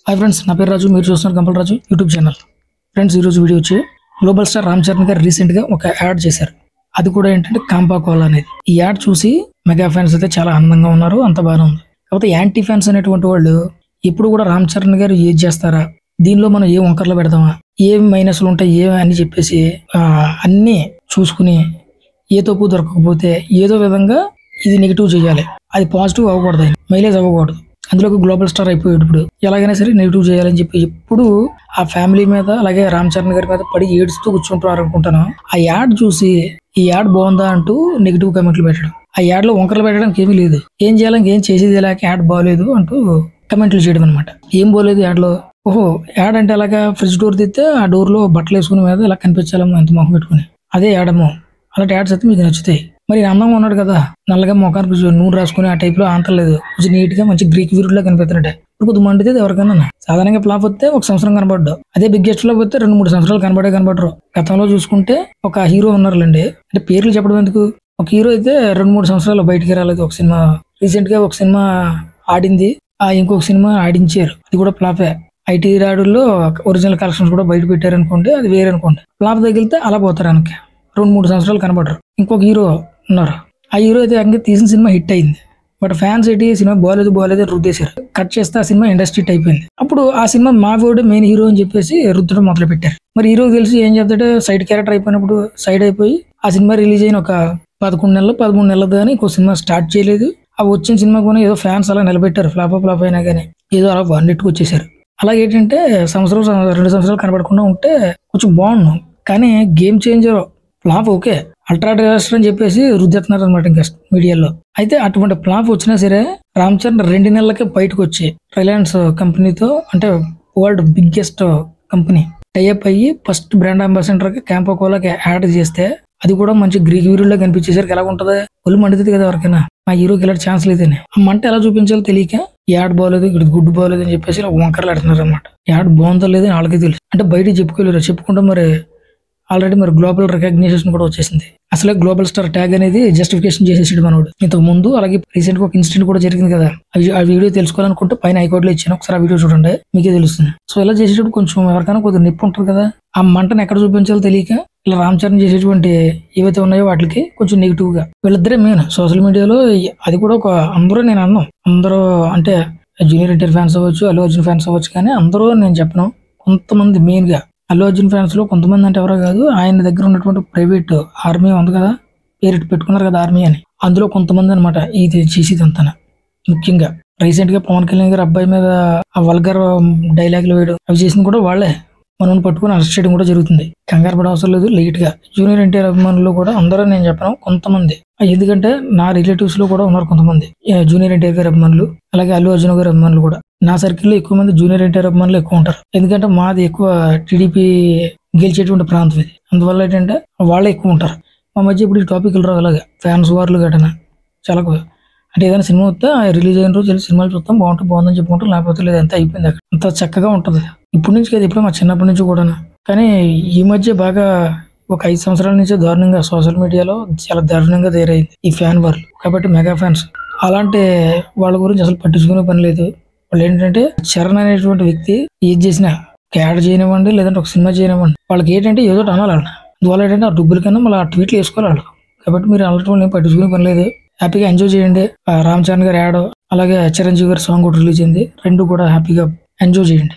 Hi friends, నా పేరు రాజు. మీరు చూస్తున్నారు కంపల్ రాజు యూట్యూబ్ ఛానల్. ఫ్రెండ్స్, ఈరోజు వీడియో వచ్చి గ్లోబల్ స్టార్ రామ్ చరణ్ గారు రీసెంట్గా ఒక యాడ్ చేశారు. అది కూడా ఏంటంటే కాంపా కోలా అనేది. ఈ యాడ్ చూసి మెగా ఫ్యాన్స్ అయితే చాలా ఆనందంగా ఉన్నారు, అంత బాగానే ఉంది. కాకపోతే యాంటీ ఫ్యాన్స్ అనేటువంటి వాళ్ళు ఎప్పుడు కూడా రామ్ చరణ్ గారు ఏది చేస్తారా, దీనిలో మనం ఏ వంకర్లు పెడదామా, ఏం మైనస్లు ఉంటాయి, ఏమి అని చెప్పేసి అన్నీ చూసుకుని ఏ తప్పు దొరకకపోతే ఏదో విధంగా ఇది నెగిటివ్ చేయాలి, అది పాజిటివ్ అవ్వకూడదు, మైలేజ్ అవ్వకూడదు. అందులో గ్లోబల్ స్టార్ అయిపోయాడు. ఇప్పుడు ఎలాగైనా సరే నెగిటివ్ చేయాలని చెప్పి ఎప్పుడు ఆ ఫ్యామిలీ మీద అలాగే రామ్ చరణ్ గారి మీద పడి ఏడుస్తూ కూర్చుంటారు అనుకుంటాను. ఆ యాడ్ చూసి ఈ యాడ్ బాగుందా అంటూ నెగిటివ్ కామెంట్లు పెట్టడం, ఆ యాడ్ లో వంకరలు పెట్టడానికి ఏమీ లేదు, ఏం చేయాలని ఏం చేసేది లేక యాడ్ బాగోలేదు అంటూ కమెంట్లు చేయడం అనమాట. ఏం బాగోలేదు యాడ్ లో, ఓహో యాడ్ అంటే అలాగా ఫ్రిడ్జ్ డోర్ తీస్తే ఆ డోర్ లో బట్టలు వేసుకునే మీద ఇలా కనిపించాలమ్మో ఎంత మొహం పెట్టుకుని, అదే యాడమో. అలాంటి యాడ్స్ అయితే మీకు నచ్చుతాయి. మరి అందంగా ఉన్నాడు కదా, నల్లగా మొఖానికి నూనె రాసుకుని ఆ టైప్ లో ఆంతలేదు, కొంచెం నీట్ గా మంచి గ్రీక్ వీరుడులా కనిపిస్తున్నట్టే. ఇప్పుడు కొద్ది మండితే ఎవరికైనా సాధారణంగా ఫ్లాప్ వస్తే ఒక సంవత్సరం కనబడ్డు, అదే బిగ్గెస్ట్ ఫ్లాప్ వస్తే 2-3 సంవత్సరాలు కనబడరు. గతంలో చూసుకుంటే ఒక హీరో ఉన్నారులేండి, అంటే పేర్లు చెప్పడం ఎందుకు, ఒక హీరో అయితే 2-3 సంవత్సరాలు బయటికి రాలేదు. ఒక సినిమా రీసెంట్ గా ఒక సినిమా ఆడింది, ఇంకొక సినిమా ఆడించారు, అది కూడా ఫ్లాపే. ఐటీ రాడుల్లో ఒరిజినల్ కలెక్షన్స్ కూడా బయట పెట్టారు అనుకోండి, అది వేరే అనుకోండి. ఫ్లాప్ తగిలితే అలా పోతారు వెనక్కి, 2-3 సంవత్సరాలు కనబడరు. ఇంకొక హీరో ఉన్నారు, ఆ హీరో అయితే ఇంకా తీసిన సినిమా హిట్ అయింది, బట్ ఫ్యాన్స్ ఏంటి సినిమా బాగలేదు రుద్దేశారు, కట్ చేస్తే ఆ సినిమా ఇండస్ట్రీ హిట్ అయిపోయింది. అప్పుడు ఆ సినిమా మావోడు మెయిన్ హీరో అని చెప్పేసి రుద్దడం మొదలు పెట్టారు. మరి హీరో తెలిసి ఏం చేద్దాడు, సైడ్ క్యారెక్టర్ అయిపోయినప్పుడు సైడ్ అయిపోయి ఆ సినిమా రిలీజ్ అయిన ఒక 13 నెలలు కానీ ఇంకో సినిమా స్టార్ట్ చేయలేదు. ఆ వచ్చిన సినిమా కూడా ఏదో ఫ్యాన్స్ అలా నిలబెట్టారు, ఫ్లాప్ అయినా కానీ ఏదో అలా వన్నెట్టుకు వచ్చేసారు. అలాగే ఏంటంటే 2 సంవత్సరాలు కనబడకుండా ఉంటే కొంచెం బాగున్నాం. కానీ game changer flop okay, ultra disaster అని చెప్పేసి రుద్దెత్తున్నారు అనమాట ఇంకా మీడియాలో. అయితే అటువంటి ఫ్లాప్ వచ్చినా సరే రామ్ చరణ్ 2 నెలలకే బయటకు వచ్చి రిలయన్స్ కంపెనీతో, అంటే వరల్డ్ బిగ్గెస్ట్ కంపెనీ టైఅప్ అయ్యి ఫస్ట్ బ్రాండ్ అంబాసిడర్ కి కాంపా కోలాకి యాడ్ చేస్తే, అది కూడా మంచి గ్రీక్ వీరుల్లో కనిపించేసరికి ఎలా ఉంటది, ఒళ్ళు మండుతుంది కదా ఎవరికైనా. మా హీరోకి ఇలాంటి ఛాన్స్ లేదని ఆ మంట ఎలా చూపించాలో తెలియక యాడ్ బాగోలేదు, ఇక్కడ గుడ్డు బాగోలేదు అని చెప్పేసి వంకరలు ఆడుతున్నారు అనమాట. యాడ్ బాగుందో లేదని వాళ్ళకి తెలుసు, అంటే బయట చెప్పుకోలేరు. చెప్పుకుంటే మరి ఆల్రెడీ మరి గ్లోబల్ రికగ్నిషన్ కూడా వచ్చేసింది. అసలే గ్లోబల్ స్టార్ ట్యాగ్ అనేది జస్టిఫికేషన్ చేసేసాడు మనోడు ఇంతకు ముందు. అలాగే రీసెంట్ గా ఒక ఇన్సిడెంట్ కూడా జరిగింది కదా, ఆ వీడియో తెలుసుకోవాలనుకుంటే పైన హైకోర్టులో ఇచ్చాను, ఒకసారి ఆ వీడియో చూడండి, మీకే తెలుస్తుంది. సో ఇలా చేసేటప్పుడు కొంచెం ఎవరికైనా కొద్దిగా నొప్పి ఉంటుంది కదా, ఆ మంటను ఎక్కడ చూపించాలో తెలియక ఇలా రామ్ చరణ్ చేసేటువంటి ఏవైతే ఉన్నాయో వాటికి కొంచెం నెగిటివ్ గా వీళ్ళిద్దరే మెయిన్ సోషల్ మీడియాలో. అది కూడా ఒక అందరూ నేను అన్నాం, అందరూ అంటే జూనియర్ ఎన్టీఆర్ ఫ్యాన్స్ అవ్వచ్చు, అల్లు అర్జున్ ఫ్యాన్స్ అవ్వచ్చు, కానీ అందరూ నేను చెప్పను, కొంతమంది మెయిన్ గా అల్లు అర్జున్ ఫ్యాన్స్ లో కొంతమంది అంటే ఎవరో కాదు, ఆయన దగ్గర ఉన్నటువంటి ప్రైవేట్ ఆర్మీ ఉంది కదా, పేరు పెట్టుకున్నారు కదా ఆర్మీ అని, అందులో కొంతమంది అనమాట ఇది చేసేదంతా. ముఖ్యంగా రీసెంట్ గా పవన్ కళ్యాణ్ గారి అబ్బాయి మీద ఆ వల్గర్ డైలాగులు వేయడం అవి చేసింది కూడా వాళ్ళే. మనం పట్టుకుని అరెస్ట్ చేయడం కూడా జరుగుతుంది. కంగారు పడే అవసరం లేదు, లైట్ గా. జూనియర్ ఎన్టీఆర్ అభిమానులు కూడా అందరూ నేను చెప్పను, కొంతమంది, ఎందుకంటే నా రిలేటివ్స్ లో కూడా ఉన్నారు కొంతమంది జూనియర్ ఎన్టీఆర్ గారి అభిమానులు, అలాగే అల్లు అర్జున్ గారి అభిమానులు కూడా. నా సర్కిల్ లో ఎక్కువ మంది జూనియర్ ఎన్టీఆర్ అభిమానులు ఎక్కువ ఉంటారు, ఎందుకంటే మాది ఎక్కువ టీడీపీ గెలిచేటువంటి ప్రాంతం ఇది. అందువల్ల ఏంటంటే వాళ్ళే ఎక్కువ ఉంటారు. మా మధ్య ఇప్పుడు ఈ టాపిక్లు రావు, అలాగే ఫ్యాన్స్ వార్లు గటన చాలా. అంటే ఏదైనా సినిమా వస్తే రిలీజ్ అయిన రోజు సినిమాలు చూస్తాం, బాగుందని చెప్పుకుంటాం, లేకపోతే లేదు, అంతా అయిపోయింది అక్కడ. అంత చక్కగా ఉంటుంది. ఇప్పటి నుంచి కదా, ఇప్పుడు మా చిన్నప్పటి నుంచి కూడా. కానీ ఈ మధ్య బాగా ఒక 5 సంవత్సరాల నుంచి దారుణంగా సోషల్ మీడియాలో చాలా దారుణంగా తయారైంది ఈ ఫ్యాన్ వార్లు. కాబట్టి మెగా ఫ్యాన్స్ అలాంటి వాళ్ళ గురించి అసలు పట్టించుకునే పని లేదు. వాళ్ళు ఏంటంటే చరణ్ అనేటువంటి వ్యక్తి ఏది చేసినా యాడ్ చేయనివ్వండి, లేదంటే ఒక సినిమా చేయనివ్వండి, వాళ్ళకి ఏంటంటే ఏదో అనాలి. అందువల్ల ఏంటంటే ఆ డబ్బుల కన్నా మళ్ళీ ఆ ట్వీట్లు వేసుకోవాలి వాళ్ళు. కాబట్టి మీరు అలాంటి వాళ్ళు పట్టించుకునే పని లేదు, హ్యాపీగా ఎంజాయ్ చేయండి. రామ్ చరణ్ గారు యాడ్, అలాగే చిరంజీవి గారి సాంగ్ కూడా రిలీజ్ అయింది, రెండు కూడా హ్యాపీగా ఎంజాయ్ చేయండి.